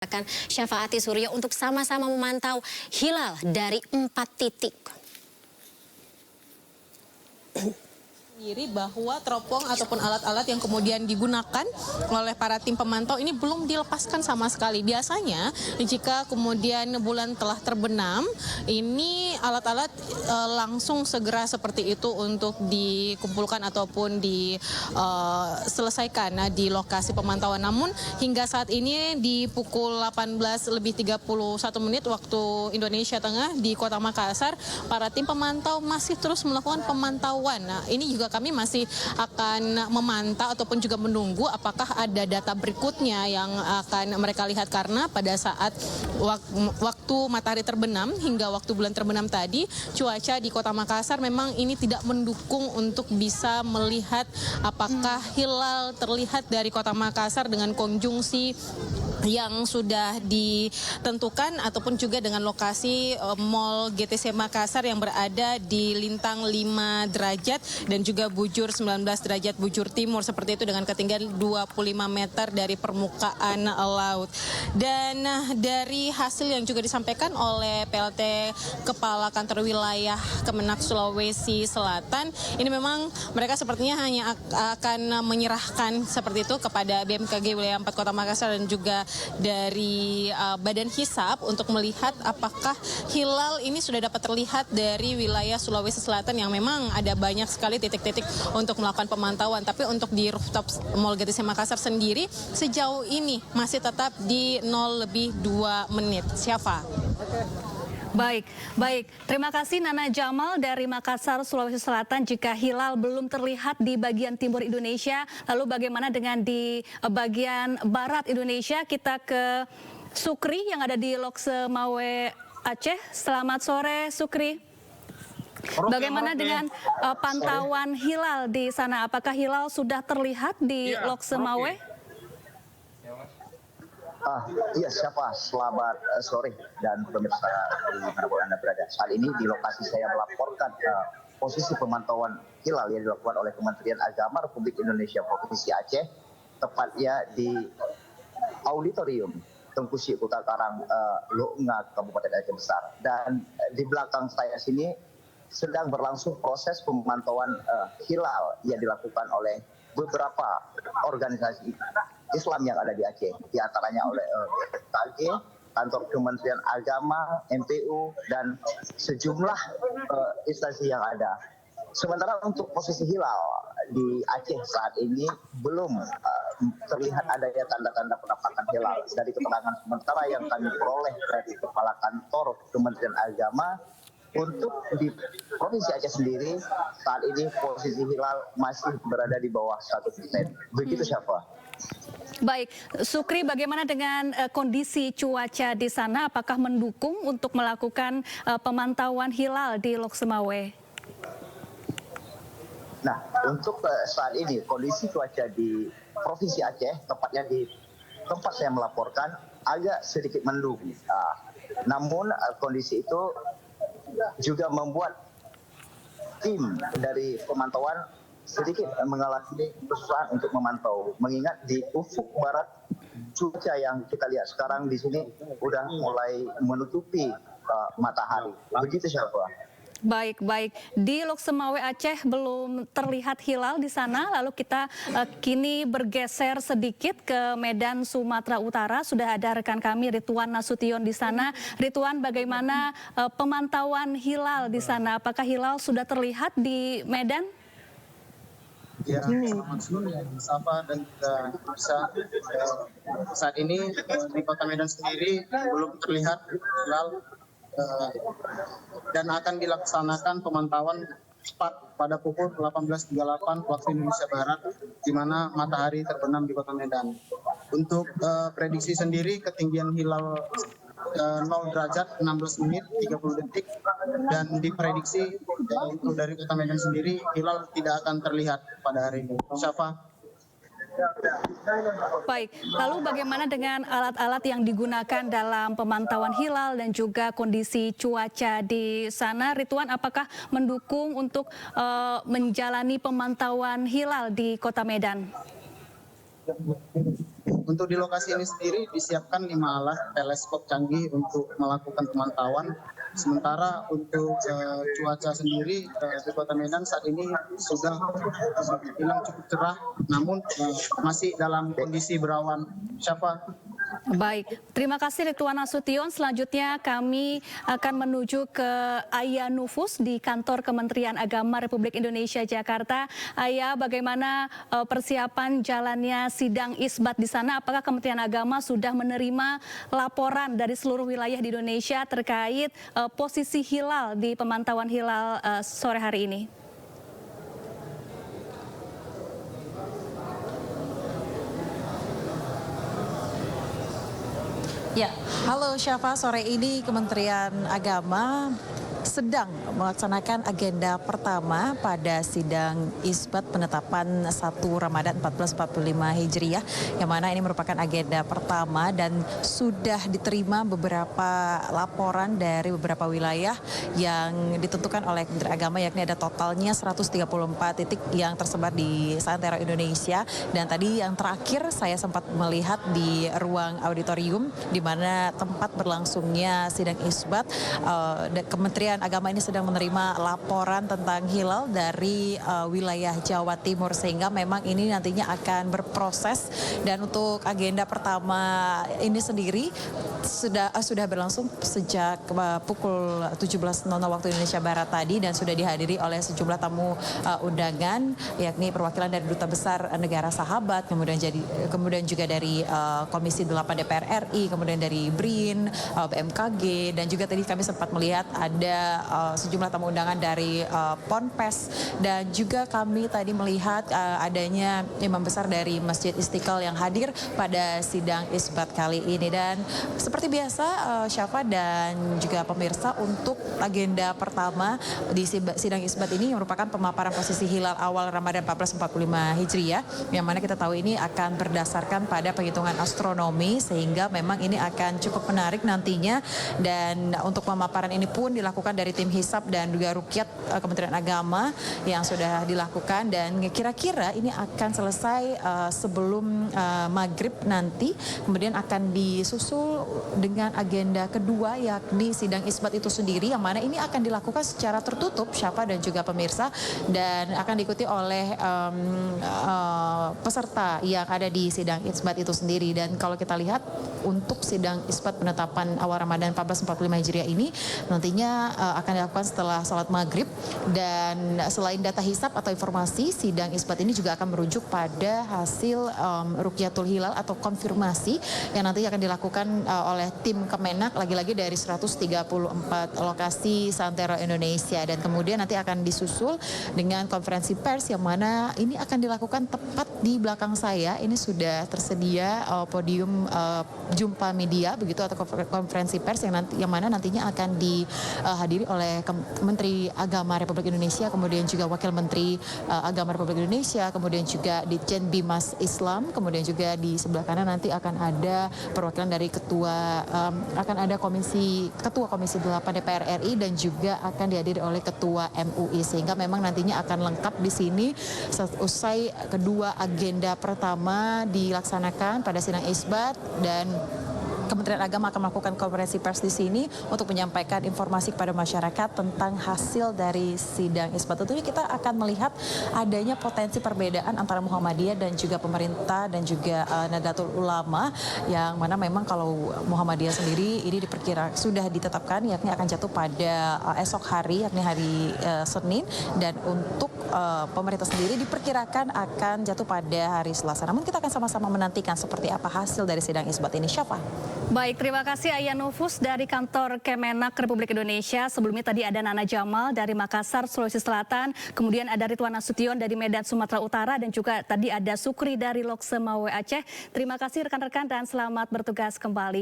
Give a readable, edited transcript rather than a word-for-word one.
Akan Syafaati Suryo untuk sama-sama memantau hilal dari 4 titik. Sendiri bahwa teropong ataupun alat-alat yang kemudian digunakan oleh para tim pemantau ini belum dilepaskan sama sekali. Biasanya jika kemudian bulan telah terbenam, ini alat-alat langsung segera seperti itu untuk dikumpulkan ataupun diselesaikan di lokasi pemantauan. Namun hingga saat ini di pukul 18:31 waktu Indonesia Tengah di Kota Makassar, para tim pemantau masih terus melakukan pemantauan. Nah, ini juga kami masih akan memantau ataupun juga menunggu apakah ada data berikutnya yang akan mereka lihat, karena pada saat waktu matahari terbenam hingga waktu bulan terbenam tadi, cuaca di Kota Makassar memang ini tidak mendukung untuk bisa melihat apakah hilal terlihat dari Kota Makassar dengan konjungsi yang sudah ditentukan ataupun juga dengan lokasi Mall GTC Makassar yang berada di lintang 5 derajat dan juga bujur 19 derajat bujur timur, seperti itu dengan ketinggian 25 meter dari permukaan laut. Dan dari hasil yang juga disampaikan oleh PLT Kepala Kantor Wilayah Kemenak Sulawesi Selatan, ini memang mereka sepertinya hanya akan menyerahkan seperti itu kepada BMKG Wilayah 4 Kota Makassar dan juga dari Badan Hisab untuk melihat apakah hilal ini sudah dapat terlihat dari wilayah Sulawesi Selatan yang memang ada banyak sekali titik-titik untuk melakukan pemantauan. Tapi untuk di rooftop Mall GTC Makassar sendiri sejauh ini masih tetap di 0+2 menit. Syafa. Baik. Terima kasih Nana Jamal dari Makassar, Sulawesi Selatan. Jika hilal belum terlihat di bagian timur Indonesia, lalu bagaimana dengan di bagian barat Indonesia? Kita ke Sukri yang ada di Loksemawe, Aceh. Selamat sore, Sukri. Bagaimana dengan pantauan hilal di sana? Apakah hilal sudah terlihat di Loksemawe? Iya, siapa? Selamat sore dan pemirsa dimanapun Anda berada. Saat ini di lokasi saya melaporkan posisi pemantauan hilal yang dilakukan oleh Kementerian Agama Republik Indonesia Provinsi Aceh, tepatnya di Auditorium Tengku Syekh-Kota Karang, Loenga, Kabupaten Aceh Besar. Dan di belakang saya sini sedang berlangsung proses pemantauan hilal yang dilakukan oleh beberapa organisasi Islam yang ada di Aceh, di antaranya oleh BMKG, Kantor Kementerian Agama, MPU, dan sejumlah instansi yang ada. Sementara untuk posisi hilal di Aceh saat ini belum terlihat adanya tanda-tanda penampakan hilal. Dari keterangan sementara yang kami peroleh dari Kepala Kantor Kementerian Agama, untuk di Provinsi Aceh sendiri saat ini posisi hilal masih berada di bawah 1%. Begitu, Syafa. Baik, Sukri, bagaimana dengan kondisi cuaca di sana? Apakah mendukung untuk melakukan pemantauan hilal di Loksemawe? Nah, untuk saat ini kondisi cuaca di Provinsi Aceh, tepatnya di tempat saya melaporkan, agak sedikit mendung. Namun kondisi itu juga membuat tim dari pemantauan sedikit mengalami kesusahan untuk memantau, mengingat di ufuk barat cuaca yang kita lihat sekarang di sini udah mulai menutupi matahari. Begitu, siapa? Baik. Di Loksemawe Aceh belum terlihat hilal di sana. Lalu kita kini bergeser sedikit ke Medan, Sumatera Utara. Sudah ada rekan kami Ridwan Nasution di sana. Ridwan, bagaimana pemantauan hilal di sana? Apakah hilal sudah terlihat di Medan? Ya, selamat sore Safa dan juga pemirsa. Saat ini di Kota Medan sendiri belum terlihat hilal dan akan dilaksanakan pemantauan tepat pada pukul 18.38 waktu Indonesia Barat, di mana matahari terbenam di Kota Medan. Untuk prediksi sendiri, ketinggian hilal 0 derajat 16 menit 30 detik, dan diprediksi untuk dari Kota Medan sendiri hilal tidak akan terlihat pada hari ini. Syafa. Baik, lalu bagaimana dengan alat-alat yang digunakan dalam pemantauan hilal dan juga kondisi cuaca di sana? Ridwan, apakah mendukung untuk menjalani pemantauan hilal di Kota Medan? Untuk di lokasi ini sendiri disiapkan 5 alat teleskop canggih untuk melakukan pemantauan. Sementara untuk cuaca sendiri di Kota Medan saat ini sudah bilang cukup cerah, namun masih dalam kondisi berawan. Baik, terima kasih Ridwan Nasution. Selanjutnya kami akan menuju ke Aya Nufus di kantor Kementerian Agama Republik Indonesia Jakarta. Aya, bagaimana persiapan jalannya sidang isbat di sana? Apakah Kementerian Agama sudah menerima laporan dari seluruh wilayah di Indonesia terkait posisi hilal di pemantauan hilal sore hari ini? Ya, halo Syafa, sore ini Kementerian Agama sedang melaksanakan agenda pertama pada sidang isbat penetapan 1 Ramadan 1445 Hijriah, yang mana ini merupakan agenda pertama dan sudah diterima beberapa laporan dari beberapa wilayah yang ditentukan oleh Kementerian Agama, yakni ada totalnya 134 titik yang tersebar di seantero Indonesia. Dan tadi yang terakhir saya sempat melihat di ruang auditorium di mana tempat berlangsungnya sidang isbat, Kementerian Agama ini sedang menerima laporan tentang hilal dari wilayah Jawa Timur, sehingga memang ini nantinya akan berproses. Dan untuk agenda pertama ini sendiri sudah berlangsung sejak pukul 17.00 waktu Indonesia Barat tadi, dan sudah dihadiri oleh sejumlah tamu undangan, yakni perwakilan dari Duta Besar Negara Sahabat, kemudian juga dari Komisi 8 DPR RI, kemudian dari BRIN, BMKG, dan juga tadi kami sempat melihat ada sejumlah tamu undangan dari Ponpes, dan juga kami tadi melihat adanya imam besar dari Masjid Istiqlal yang hadir pada sidang isbat kali ini. Dan seperti biasa Syafa dan juga pemirsa, untuk agenda pertama di sidang isbat ini merupakan pemaparan posisi hilal awal Ramadan 1445 Hijriah, yang mana kita tahu ini akan berdasarkan pada penghitungan astronomi, sehingga memang ini akan cukup menarik nantinya. Dan untuk pemaparan ini pun dilakukan dari tim hisab dan juga rukyat Kementerian Agama yang sudah dilakukan, dan kira-kira ini akan selesai sebelum maghrib nanti. Kemudian akan disusul dengan agenda kedua, yakni sidang isbat itu sendiri, yang mana ini akan dilakukan secara tertutup Syafa dan juga pemirsa, dan akan diikuti oleh peserta yang ada di sidang isbat itu sendiri. Dan kalau kita lihat untuk sidang isbat penetapan awal Ramadan 1445 Hijriah ini nantinya akan dilakukan setelah sholat maghrib. Dan selain data hisab atau informasi, sidang isbat ini juga akan merujuk pada hasil rukyatul hilal atau konfirmasi yang nanti akan dilakukan oleh tim Kemenak, lagi-lagi dari 134 lokasi seantero Indonesia. Dan kemudian nanti akan disusul dengan konferensi pers, yang mana ini akan dilakukan tepat di belakang saya. Ini sudah tersedia podium jumpa media begitu, atau konferensi pers yang mana nantinya akan dihadiri oleh Menteri Agama Republik Indonesia, kemudian juga Wakil Menteri Agama Republik Indonesia, kemudian juga Ditjen Bimas Islam, kemudian juga di sebelah kanan nanti akan ada perwakilan dari akan ada Ketua Komisi 8 DPR RI, dan juga akan dihadiri oleh Ketua MUI, sehingga memang nantinya akan lengkap di sini usai kedua agenda pertama dilaksanakan pada sidang isbat. Dan Kementerian Agama akan melakukan konferensi pers di sini untuk menyampaikan informasi kepada masyarakat tentang hasil dari sidang isbat. Tentunya kita akan melihat adanya potensi perbedaan antara Muhammadiyah dan juga pemerintah dan juga Nahdlatul Ulama, yang mana memang kalau Muhammadiyah sendiri ini sudah ditetapkan yakni akan jatuh pada esok hari, yakni hari Senin, dan untuk pemerintah sendiri diperkirakan akan jatuh pada hari Selasa. Namun kita akan sama-sama menantikan seperti apa hasil dari sidang isbat ini, Syafa. Baik, terima kasih Aya Nufus dari kantor Kemenak Republik Indonesia. Sebelumnya tadi ada Nana Jamal dari Makassar, Sulawesi Selatan. Kemudian ada Ridwan Nasution dari Medan, Sumatera Utara. Dan juga tadi ada Sukri dari Loksemawe, Aceh. Terima kasih rekan-rekan dan selamat bertugas kembali.